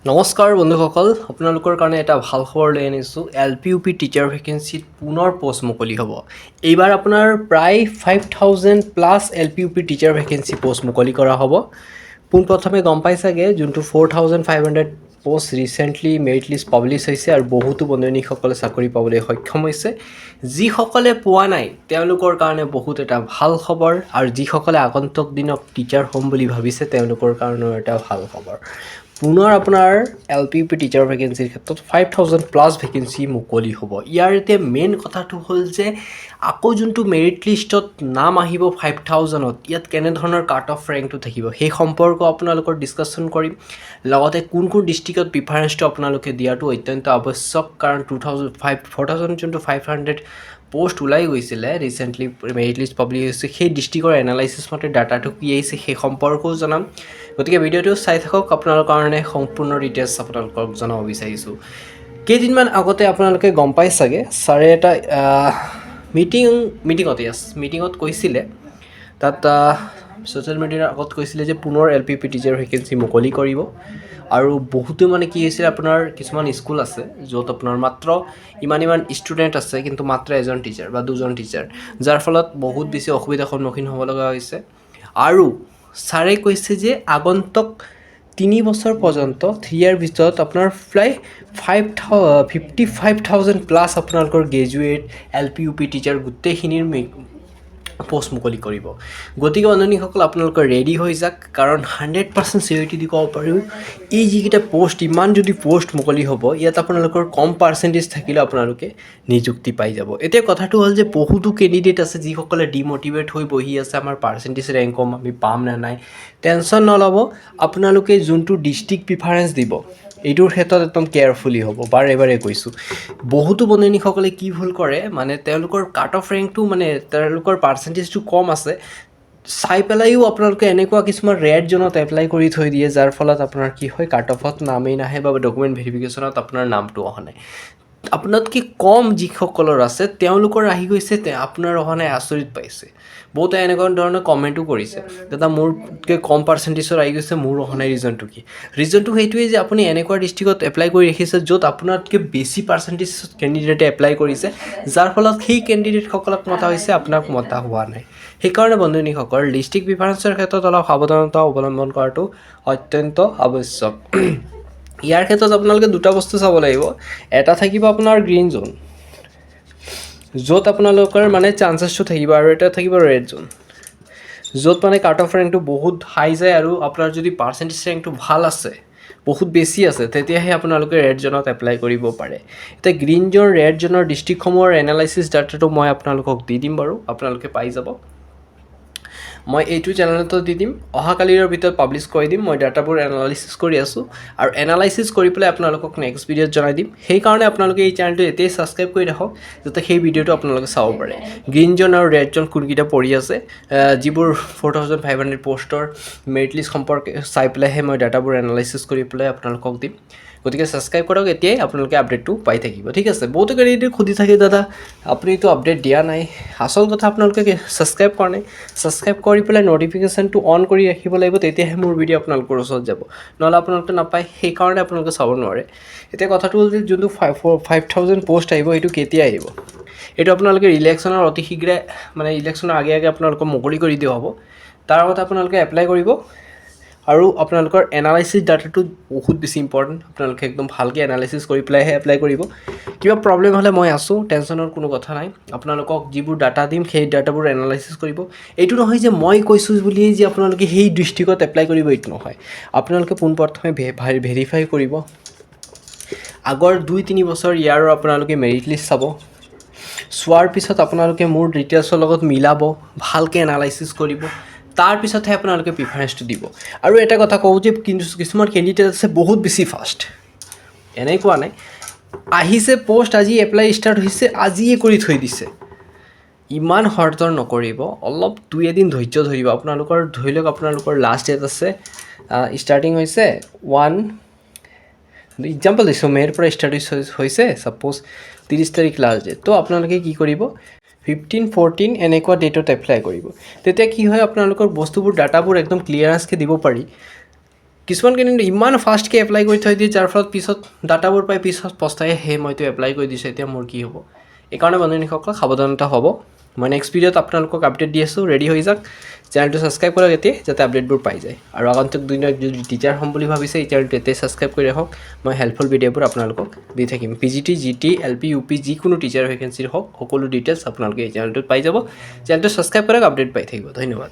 নমস্কাৰ বন্ধুসকল, আপোনালোকৰ কাৰণে এটা ভাল খবৰ লৈ আনিছোঁ। LPUP টিচাৰ ভেকেঞ্চিত পুনৰ পষ্ট মুকলি হ'ব। এইবাৰ আপোনাৰ প্ৰায় 5000+ LPUP টিচাৰ ভেকেঞ্চি পষ্ট মুকলি কৰা হ'ব। পোনপ্ৰথমে গম পাই চাগে যোনটো 4500 post recently merit list publish হৈছে আৰু বহুতো বন্ধুসকলে চাকৰি পাবলৈ সক্ষম হৈছে। যিসকলে পোৱা নাই তেওঁলোকৰ কাৰণে বহুত এটা ভাল খবৰ, আৰু যিসকলে আগন্তুক দিনত টিচাৰ হ'ম বুলি ভাবিছে তেওঁলোকৰ কাৰণেও এটা ভাল খবৰ। পুনৰ আপোনাৰ LPUP টিচাৰ ভেকেঞ্চিৰ ক্ষেত্ৰত 5000+ ভেকেঞ্চি মুকলি হ'ব। ইয়াৰ এতিয়া মেইন কথাটো হ'ল যে আকৌ যোনটো মেৰিট লিষ্টত নাম আহিব 5000ত, ইয়াত কেনেধৰণৰ কাট অফ ৰেংকটো থাকিব সেই সম্পৰ্কে আপোনালোকৰ ডিছকাশ্যন কৰিম। লগতে কোন কোন ডিষ্ট্ৰিক্টত প্ৰিফাৰেঞ্চটো আপোনালোকে দিয়াটো অত্যন্ত আৱশ্যক, কাৰণ 4000 যোনটো 500 পষ্ট ওলাই গৈছিলে ৰিচেণ্টলি মেৰিট লিষ্ট পাব্লিছ হৈছে, সেই ডিষ্ট্ৰিক্টৰ এনালাইচিছ মতে ডাটাটো কি আহিছে সেই সম্পৰ্কেও জনাম। গতিকে ভিডিঅ'টো চাই থাকক, আপোনালোকৰ কাৰণে সম্পূৰ্ণ ডিটেইলছ আপোনালোকক জনাব বিচাৰিছোঁ। কেইদিনমান আগতে আপোনালোকে গম পাই চাগে ছাৰে এটা মিটিঙত কৈছিলে, তাত ছ'চিয়েল মিডিয়াৰ আগত কৈছিলে যে পুনৰ LPUP টিচাৰ ভেকেঞ্চি মুকলি কৰিব। আৰু বহুতো কি হৈছিলে, আপোনাৰ কিছুমান স্কুল আছে য'ত আপোনাৰ মাত্ৰ ইমান ষ্টুডেণ্ট আছে কিন্তু মাত্ৰ এজন টিচাৰ বা দুজন টিচাৰ, যাৰ ফলত বহুত বেছি অসুবিধাৰ সন্মুখীন হ'ব লগা হৈছে। আৰু ছাৰে কৈছে যে আগন্তুক 3 বছৰ পৰ্যন্ত 3 ইয়াৰ ভিতৰত আপোনাৰ প্ৰায় 55,000+ আপোনালোকৰ গ্ৰেজুৱেট LPUP টিচাৰ গোটেইখিনিৰ পষ্ট মুকলি কৰিব। গতিকে বন্ধুসকল আপোনালোকে ৰেডি হৈ যাওক, কাৰণ 100% চিৰিয়ৰিটি দি ক'ব পাৰোঁ এই যিকেইটা পষ্ট, ইমান যদি পষ্ট মুকলি হ'ব, ইয়াত আপোনালোকৰ কম পাৰ্চেণ্টেজ থাকিলে আপোনালোকে নিযুক্তি পাই যাব। এতিয়া কথাটো হ'ল যে বহুতো কেণ্ডিডেট আছে যিসকলে ডিম'টিভেট হৈ বহি আছে, আমাৰ পাৰ্চেণ্টেজ ৰেংক কম, আমি পাম নে নাই। টেনশ্যন নল'ব, আপোনালোকে যোনটো ডিষ্ট্ৰিক্ট প্ৰিফাৰেঞ্চ দিব এইটোৰ ক্ষেত্ৰত একদম কেয়াৰফুলি হ'ব। বাৰে কৈছোঁ, বহুতো বন্ধুসকলে কি ভুল কৰে, তেওঁলোকৰ কাট অফ ৰেংকটো তেওঁলোকৰ পাৰ্চেণ্টেজটো কম আছে চাই পেলাইও আপোনালোকে এনেকুৱা কিছুমান ৰেড জোনত এপ্লাই কৰি থৈ দিয়ে, যাৰ ফলত আপোনাৰ কি হয়, কাট অফত নামেই নাহে বা ডকুমেণ্ট ভেৰিফিকেশ্যনত আপোনাৰ নামটো অহা নাই। আপোনাতকৈ কম যিসকলৰ আছে তেওঁলোকৰ আহি গৈছে, আপোনাৰ অহা নাই, আচৰিত পাইছে। বহুতে এনেকুৱা ধৰণৰ কমেণ্টো কৰিছে, দাদা মোৰতকৈ কম পাৰ্চেণ্টেজৰ আহি গৈছে, মোৰ অহা নাই, ৰিজনটো কি? ৰিজনটো সেইটোৱেই যে আপুনি এনেকুৱা ডিষ্ট্ৰিক্টত এপ্লাই কৰি ৰাখিছে য'ত আপোনাতকৈ বেছি পাৰ্চেণ্টেজ কেণ্ডিডেটে এপ্লাই কৰিছে, যাৰ ফলত সেই কেণ্ডিডেটসকলক মতা হৈছে, আপোনাক মতা হোৱা নাই। সেইকাৰণে বন্ধুসকল, ডিষ্ট্ৰিক্ট প্ৰিফাৰেঞ্চৰ ক্ষেত্ৰত অলপ সাৱধানতা অৱলম্বন কৰাটো অত্যন্ত আৱশ্যক। ইয়াৰ ক্ষেত্ৰত আপোনালোকে দুটা বস্তু চাব লাগিব। এটা থাকিব আপোনাৰ গ্ৰীণ জোন, য'ত আপোনালোকৰ চান্সেছটো থাকিব, আৰু এটা থাকিব ৰেড জোন, য'ত কাট অফ ৰেংকটো বহুত হাই যায়, আৰু আপোনাৰ যদি পাৰ্চেণ্টেজ ৰেংকটো ভাল আছে, বহুত বেছি আছে, তেতিয়াহে আপোনালোকে ৰেড জোনত এপ্লাই কৰিব পাৰে। এতিয়া গ্ৰীণ জোন, ৰেড জোনৰ ডিষ্ট্ৰিক্টসমূহৰ এনালাইচিছ ডাটাটো মই আপোনালোকক দি দিম বাৰু, আপোনালোকে পাই যাব। মই এইটো চেনেলতো দি দিম, অহাকালিৰ ভিতৰত পাব্লিছ কৰি দিম। মই ডাটাবোৰ এনালাইচিছ কৰি আছোঁ, আৰু এনালাইচিছ কৰি পেলাই আপোনালোকক নেক্সট ভিডিঅ'ত জনাই দিম। সেইকাৰণে আপোনালোকে এই চেনেলটো এতিয়াই ছাবস্ক্ৰাইব কৰি ৰাখক, যাতে সেই ভিডিঅ'টো আপোনালোকে চাব পাৰে। গ্ৰীণ জোন আৰু ৰেড জোন কোনকেইটা পৰি আছে, যিবোৰ 4500 পষ্টৰ মেৰিট লিষ্ট সম্পৰ্কে চাই পেলাইহে মই ডাটাবোৰ এনালাইচিছ কৰি পেলাই আপোনালোকক দিম। গতিকে ছাবস্ক্ৰাইব কৰক, এতিয়াই আপোনালোকে আপডেটটো পাই থাকিব, ঠিক আছে। বহুতো কেণ্ডিডেট সুধি থাকে, দাদা আপুনিতো আপডেট দিয়া নাই। আচল কথা, আপোনালোকে ছাবস্ক্ৰাইব কৰা নাই। ছাবস্ক্ৰাইব কৰি পেলাই ন'টিফিকেশ্যনটো অন কৰি ৰাখিব লাগিব, তেতিয়াহে মোৰ ভিডিঅ' আপোনালোকৰ ওচৰত যাব, নহ'লে আপোনালোকে নাপায়। সেইকাৰণে আপোনালোকে চাব নোৱাৰে। এতিয়া কথাটো হ'ল যে যোনটো 5000 পষ্ট আহিব, এইটো কেতিয়া আহিব? এইটো আপোনালোকে ইলেকশ্যনৰ অতি শীঘ্ৰে, ইলেকশ্যনৰ আগে আপোনালোকক মুকলি কৰি দিয়া হ'ব। তাৰ আগতে আপোনালোকে এপ্লাই কৰিব, আৰু আপোনালোকৰ এনালাইচিছ ডাটাটো বহুত বেছি ইম্পৰ্টেণ্ট। আপোনালোকে একদম ভালকৈ এনালাইচিছ কৰি পেলাইহে এপ্লাই কৰিব। কিবা প্ৰব্লেম হ'লে মই আছোঁ, টেনশ্যনৰ কোনো কথা নাই। আপোনালোকক যিবোৰ ডাটা দিম, সেই ডাটাবোৰ এনালাইচিছ কৰিব। এইটো নহয় যে মই কৈছোঁ বুলিয়েই যে আপোনালোকে সেই ডিষ্ট্ৰিক্টত এপ্লাই কৰিব, এইটো নহয়। আপোনালোকে পোনপ্ৰথমে ভেৰিফাই কৰিব, আগৰ 2-3 বছৰ ইয়াৰো আপোনালোকে মেৰিট লিষ্ট চাব। চোৱাৰ পিছত আপোনালোকে মোৰ ডিটেইলছৰ লগত মিলাব, ভালকৈ এনালাইচিছ কৰিব। তাৰপিছতহে আপোনালোকে প্ৰিফাৰেঞ্চটো দিব। আৰু এটা কথা কওঁ যে কিছুমান কেণ্ডিডেট আছে বহুত বেছি ফাষ্ট, এনেকুৱা নাই, আহিছে পষ্ট, আজি এপ্লাই ষ্টাৰ্ট হৈছে, আজিয়ে কৰি থৈ দিছে। ইমান হৰদৰ নকৰিব, অলপ 2-এদিন ধৈৰ্য ধৰিব। আপোনালোকৰ ধৰি লওক, আপোনালোকৰ লাষ্ট ডেট আছে, ষ্টাৰ্টিং হৈছে 1 এক্সাম্পল দিছোঁ, মে'ৰ পৰা ষ্টাৰ্ট হৈছে, ছাপ'জ 30 তাৰিখ লাষ্ট ডেট। তো আপোনালোকে কি কৰিব, 15-14 এনেকুৱা ডেটত এপ্লাই কৰিব। তেতিয়া কি হয়, আপোনালোকৰ বস্তুবোৰ ডাটাবোৰ একদম ক্লিয়াৰেঞ্চকৈ দিব পাৰি। কিছুমান কেণ্ডিডেট ইমান ফাষ্টকৈ এপ্লাই কৰি থৈ দিয়ে যাৰ ফলত পিছত ডাটাবোৰ পাই পিছত পস্তাই মইতো এপ্লাই কৰি দিছোঁ এতিয়া মোৰ কি হ'ব এইকাৰণে বন্ধুসকল সাৱধানতা হ'ব মই নেক্সট ভিডিঅ'ত আপোনালোকক আপডেট দি আছোঁ ৰেডি হৈ যাওক চেনেলটো ছাবস্ক্ৰাইব কৰক এতিয়া যাতে আপডেটবোৰ পাই যায় আৰু আগন্তুক দিনত যদি টিচাৰ হ'ম বুলি ভাবিছে এই চেনেলটো এতিয়াই ছাবস্ক্ৰাইব কৰি ৰাখক মই হেল্পফুল ভিডিঅ'বোৰ আপোনালোকক দি থাকিম PGT GT LP UP যিকোনো টিচাৰ ভেকেঞ্চিৰ হওক সকলো ডিটেইলছ আপোনালোকে এই চেনেলটোত পাই যাব চেনেলটো ছাবস্ক্ৰাইব কৰক আপডেট পাই থাকিব ধন্যবাদ